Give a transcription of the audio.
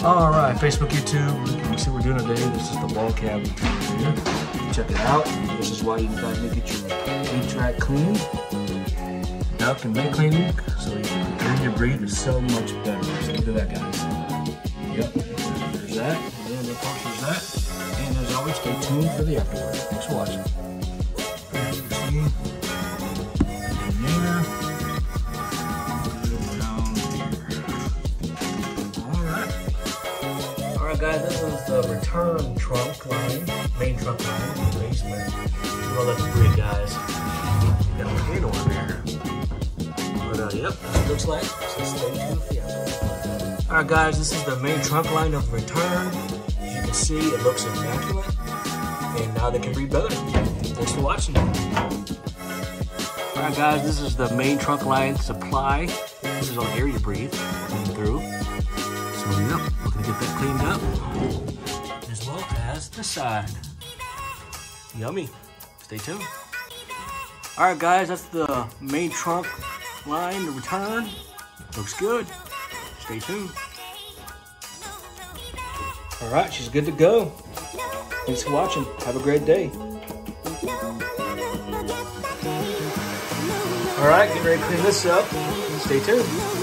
Alright, Facebook, YouTube, you see what we're doing today. This is the wall cavity here. Check it out. This is why you guys need to get your DUCT cleaned. Duct and vent cleaning, so you can clean your breathe is so much better. So look at that, guys. Yep, there's that, and then of course there's that. And as always, stay tuned for the afterwards. Thanks for watching. Alright guys, this is the return trunk line, main trunk line in the basement. Well, that's great, guys. Got a handle in there. But yep, that's what it looks like. So stay tuned for the afterwards. Alright guys, this is the main trunk line of the return. As you can see, it looks immaculate. And now they can breathe better. Thanks for watching. Alright guys, this is the main trunk line supply. This is on air you breathe coming through. So yep, we're gonna get that cleaned up. As well as this side. Yummy. Stay tuned. Alright guys, that's the main trunk line, the return. Looks good. Stay tuned. Alright, she's good to go. Thanks for watching. Have a great day. Alright, get ready to clean this up. Stay tuned.